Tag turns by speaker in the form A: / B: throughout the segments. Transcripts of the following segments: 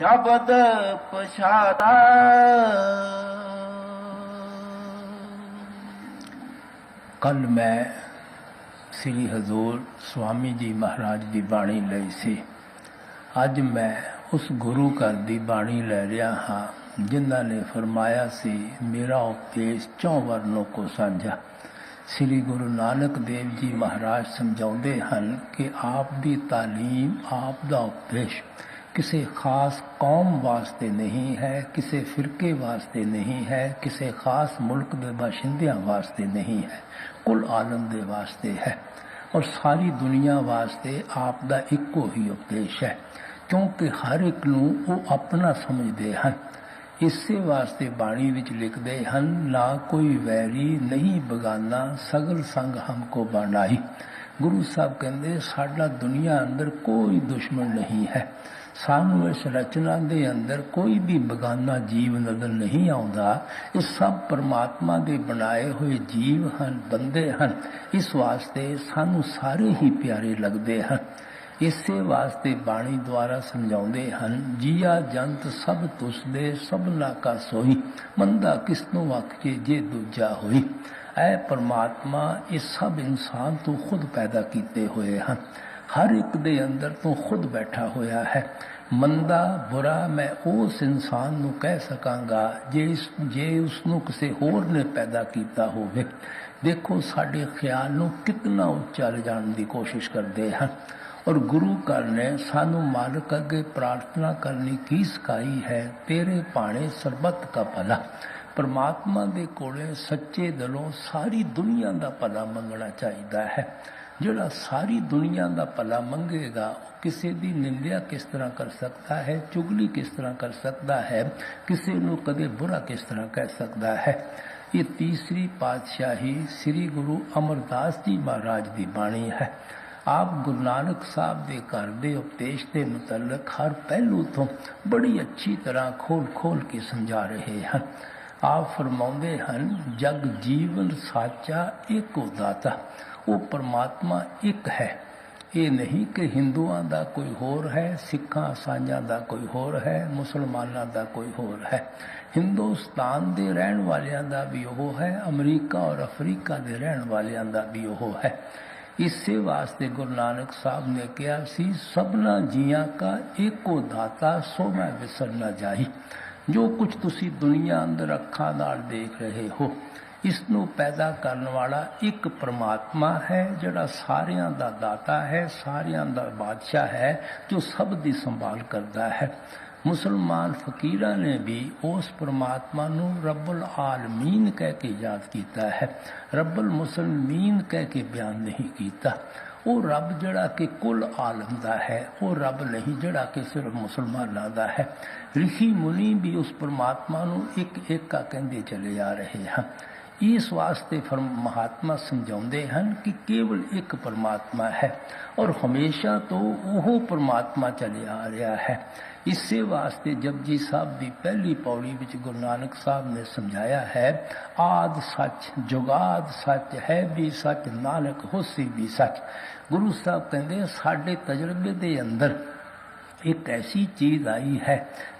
A: शब्द पछाता कल मैं श्री हजूर स्वामी जी महाराज की बाणी लई सी। अज मैं उस गुरु घर की बाणी लै रहा हाँ जिन्हों ने फरमाया सी मेरा उपदेश 4 वर्णों को साझा। श्री गुरु नानक देव जी महाराज समझाते हैं कि आप की तालीम आप का उपदेश किसी खास कौम वास्ते नहीं है, किसी फिरके वास्ते नहीं है, किसी खास मुल्क के बाशिंदियां वास्ते नहीं है, कुल आलम दे वास्ते है और सारी दुनिया वास्ते आपका इको ही उपदेश है, क्योंकि हर एक नूं वो अपना समझते हैं। इसे वास्ते बाणी विच लिखते हैं ना कोई वैरी नहीं बगाना सगल संग हमको बनाई। गुरु साहब कहते साडा दुनिया अंदर कोई दुश्मन नहीं है, सानू इस रचना के अंदर कोई भी बगाना जीव नजर नहीं आता। ये सब परमात्मा के बनाए हुए जीव हैं, बंदे हैं। इस वास्ते सानू सारे ही प्यारे लगते हैं। इसे वास्ते बाणी द्वारा समझाते हैं जिया जंत सब तुसदे सबना का सोई मंदा किसनों आखिए जे दूजा होई। ऐ परमात्मा ये सब इंसान तो खुद पैदा किए हुए हैं, हर एक दे अंदर तो खुद बैठा होया है। मंदा बुरा मैं उस इंसान नू कह सकांगा जे उसनू किसी होर ने पैदा किया होवे। देखो साडे ख्याल नू कितना उच्चा ले जाने की कोशिश करते हैं और गुरु घर ने सानू मालिक अगे प्रार्थना करनी की सिखाई है, तेरे भाणे सरबत का भला। परमात्मा दे कोले सच्चे दिलों सारी दुनिया का भला मंगना चाहिए है। जोड़ा सारी दुनिया का भला मंगेगा किसी की निंदा किस तरह कर सकता है, चुगली किस तरह कर सकता है, किसी को कदे बुरा किस तरह कह सकता है। ये तीसरी पातशाही श्री गुरु अमरदास जी महाराज की बाणी है। आप गुरु नानक साहब के घर के उपदेश के मुतलक हर पहलू तो बड़ी अच्छी तरह खोल खोल के समझा रहे हैं। आप फरमाते हैं जग जीवन साचा एक दाता, वो परमात्मा एक है। ये नहीं कि हिंदुओं का कोई होर है, सिखा ईसाइयों का कोई होर है, मुसलमानों का कोई होर है। हिंदुस्तान के रहने वालों का भी वो है, अमरीका और अफ्रीका के रहने वालों का भी वो है। इसे वास्ते गुरु नानक साहब ने कहा सी सबना जियां का एको दाता सो मैं विसर न जाई। जो कुछ तुसी दुनिया अंदर अखां नाल देख रहे हो इसनों पैदा करने वाला एक परमात्मा है जिहड़ा सारियां दा दाता है, सारियां दा बादशाह है, जो सब दी संभाल करता है। मुसलमान फकीरां ने भी उस परमात्मा नूं रब्बुल आलमीन कह के याद किया है, रब्बुल मुसलमीन कह के बयान नहीं किया। वो रब जड़ा कि कुल आलम दा है, वो रब नहीं जड़ा कि सिर्फ मुसलमानों दा है। ऋषि मुनि भी उस परमात्मा नूं एक एक का कहते चले आ रहे हैं। इस वास्ते महात्मा समझाते हैं कि केवल एक परमात्मा है और हमेशा तो वो परमात्मा चले आ रहा है। इसे वास्ते जपजी साहब की पहली पौड़ी विच गुरु नानक साहब ने समझाया है आद सच जुगाद सच है भी सच नानक होसी भी सच। गुरु साहब कहते साडे तजर्बे के अंदर एक ऐसी चीज़ आई है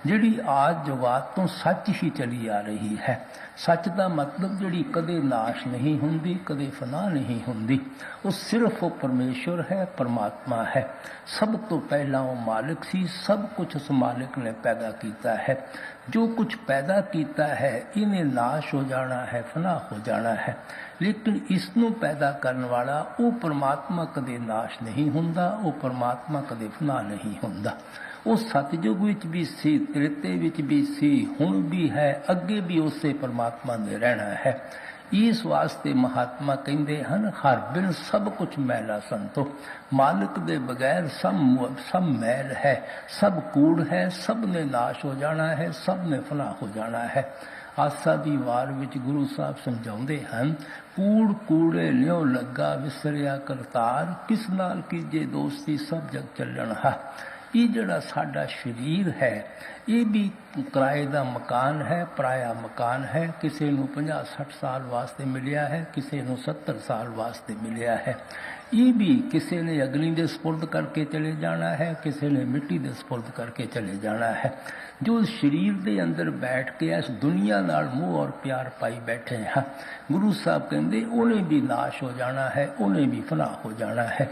A: जिहड़ी आज जुगात तो सच ही चली आ रही है। सच का मतलब जिहड़ी कदे नाश नहीं हुंदी, कदे फना नहीं हुंदी, वो सिर्फ वो परमेश्वर है, परमात्मा है। सब तो पहला वो मालिक सी, सब कुछ उस मालिक ने पैदा किया है। जो कुछ पैदा किया है इन्हें नाश हो जाना है, फना हो जाना है, लेकिन इसनों पैदा करने वाला वो परमात्मा कदे नाश नहीं हुंदा, वो परमात्मा कदे फना नहीं हुंदा। वो सतयुग विच भी सी, त्रेते विच भी सी, हुण भी है, अगे भी उसे परमात्मा ने रहना है। इस वास्ते महात्मा कहते हैं हर बिन सब कुछ मैला संतो, मालिक दे बगैर सब मैल है, सब कूड़ है, सब ने नाश हो जाना है, सब ने फना हो जाना है। आसा दी वार विच गुरु साहब समझाते हैं कूड़ कूड़े लियो लगा विसरिया करतार, किस नाल कीजे दोस्ती सब जग चलन हा। ये जड़ा साडा शरीर है ये भी किराए का मकान है, पराया मकान है। किसी को 50-60 साल वास्ते मिलिया है, किसी को 70 साल वास्ते मिलिया है। ये भी किसी ने अग्नि दे सपुर्द करके चले जाना है, किसी ने मिट्टी दे सपुर्द करके चले जाना है। जो शरीर दे अंदर बैठ के इस दुनिया नाल मोह और प्यार पाई बैठे हैं, गुरु साहब कहते उन्हें भी नाश हो जाना है, उन्हें भी फना हो जाना है।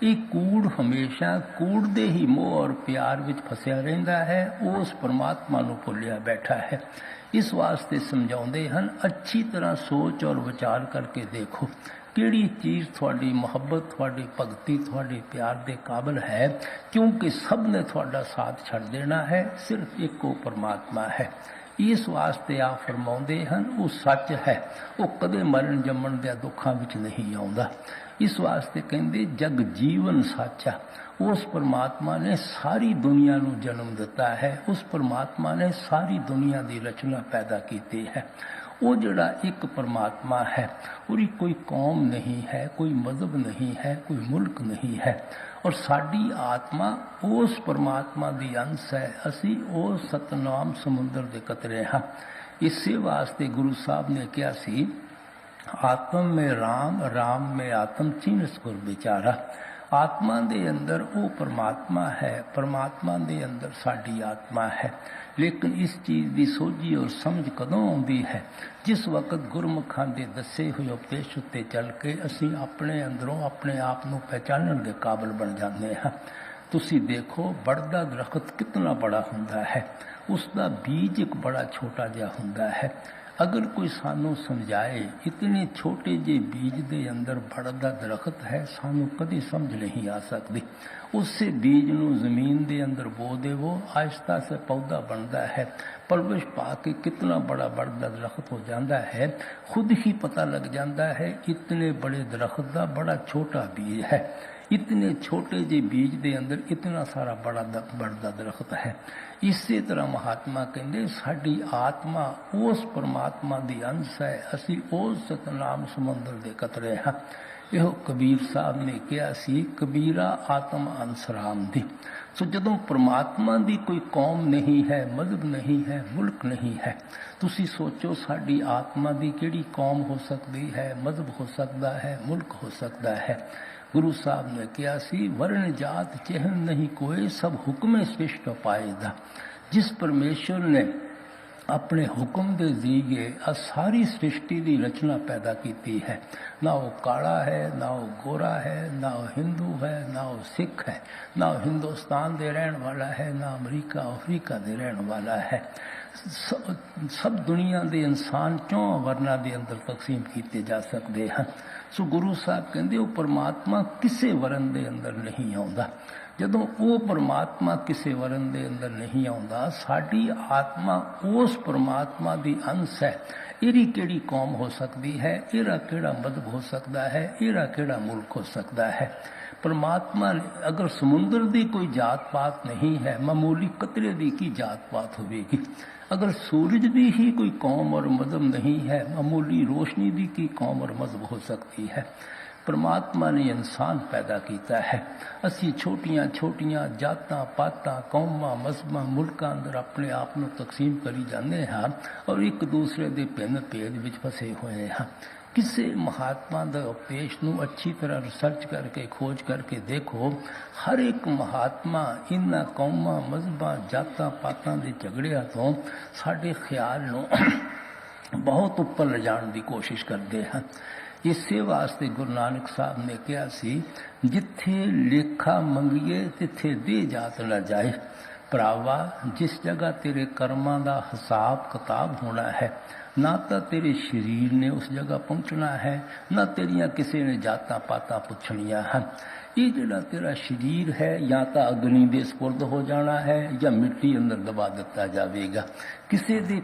A: ये कूड़ हमेशा कूड़ दे ही मोह और प्यार विच फसिया रहिंदा है, उस परमात्मा नूं भुलिया बैठा है। इस वास्ते समझाउंदे हन, अच्छी तरह सोच और विचार करके देखो किहड़ी चीज़ थोड़ी मुहब्बत, थोड़ी भगती, थोड़ी प्यार दे काबिल है, क्योंकि सब ने थोड़ा साथ छड़ देना है, सिर्फ एको परमात्मा है। इस वास्ते आप फरमाउंदे हन, वो सच है, वो कदे मरण जमण दे दुखां विच नहीं आउंदा। इस वास्ते कहंदे जग जीवन साचा, उस परमात्मा ने सारी दुनिया नूं जन्म दिता है, उस परमात्मा ने सारी दुनिया की रचना पैदा की है। वो जड़ा एक परमात्मा है, पूरी कोई कौम नहीं है, कोई मजहब नहीं है, कोई मुल्क नहीं है, और साडी आत्मा उस परमात्मा दी अंश है। असी उस सतनाम समुद्र दे कतरे हाँ। इसे वास्ते गुरु साहब ने कहा सी, आत्म में राम, राम में आत्म, चीनस गुर बिचारा। आत्मा दे अंदर वो परमात्मा है, परमात्मा दे अंदर साडी आत्मा है। लेकिन इस चीज़ की सोझी और समझ कदों आउंदी है, जिस वक्त गुरमुखां दे दसे हुए उपदेश उत्ते चल के असी अपने अंदरों अपने आप नूं पहचानण दे काबिल बन जाते हैं। तुसी देखो बढ़दा दरख्त कितना बड़ा हुंदा है, उसका बीज एक बड़ा छोटा जिहा हुंदा है। अगर कोई सानू समझाए इतने छोटे जे बीज दे अंदर बढ़दा दरख्त है, सानू कदी समझ नहीं आ सकती। उससे बीज नू जमीन दे अंदर बो देवो, आहिस्ता से पौधा बनता है, परवरिश पाके कितना बड़ा बढ़दा दरख्त हो जाता है। खुद ही पता लग जाता है इतने बड़े दरख्त का बड़ा छोटा बीज है, इतने छोटे जे बीज दे अंदर इतना सारा बड़ा बढ़दा दरख्त है। इसी तरह महात्मा कहते साडी आत्मा उस परमात्मा दी अंश है, असी उस सतनाम समुद्र दे कतरे हाँ। यह कबीर साहब ने कहा सी, कबीरा आत्म अंश राम दी। सो जदों परमात्मा दी कोई कौम नहीं है, मजहब नहीं है, मुल्क नहीं है, तुसी सोचो साडी आत्मा दी केड़ी कौम हो सकती है, मजहब हो सकता है, मुल्क हो सकता है। गुरु साहब ने कहा सी, वर्ण जात चिन्ह नहीं कोई, सब हुक्म सृष्ट पाएदा। जिस परमेश्वर ने अपने हुक्म दे जरिए सारी सृष्टि की रचना पैदा की है, ना वो काला है, ना वो गोरा है, ना वो हिंदू है, ना वो सिख है, ना वो हिंदुस्तान दे रहन वाला है, ना अमरीका अफ्रीका दे रहन वाला है। सब दुनिया के इंसान चौं वर्णा के अंदर तकसीम किए जा सकते हैं। सो गुरु साहब कहते वो परमात्मा किसी वर्ण के अंदर नहीं आता। जदों वो परमात्मा किसी वर्ण के अंदर नहीं आता, साडी आत्मा उस परमात्मा की अंश है। इहदी केड़ी कौम हो सकती है, इहदा केड़ा मजहब हो सकता है, इहदा केड़ा मुल्क हो सकता है। परमात्मा अगर समुद्र की कोई जात पात नहीं है, मामूली कतरे की की जात पात होगी। अगर सूरज की ही कोई कौम और मजहब नहीं है, मामूली रोशनी की की कौम और मजहब हो सकती है। परमात्मा ने इंसान पैदा किया है। असी छोटियां छोटियां जातां पातां कौमां मजहबां मुल्कां अंदर अपने आप को तकसीम करी जाते हैं और एक दूसरे के भिन्न भेद विच फसे हुए हैं। किसी महात्मा के उपदेश नूं अच्छी तरह रिसर्च करके खोज करके देखो, हर एक महात्मा इन्हां कौमां मजहबां जातां पातां के झगड़िया तो साडे ख्याल नूं बहुत उपर ले जाने की कोशिश करते हैं। इसे वास्ते गुरु नानक साहब ने कहा सी, जिथे लेखा मंगीए तिथे दे जात न जाए। भरावा, जिस जगह तेरे कर्मां का हिसाब किताब होना है, ना तो तेरे शरीर ने उस जगह पहुँचना है, ना तेरिया किसी ने जाता पाता पुछनिया हैं। ये जड़ा तेरा शरीर है या तो अग्नि दे सपुर्द हो जाना है या मिट्टी अंदर दबा दिता जाएगा। किसी दी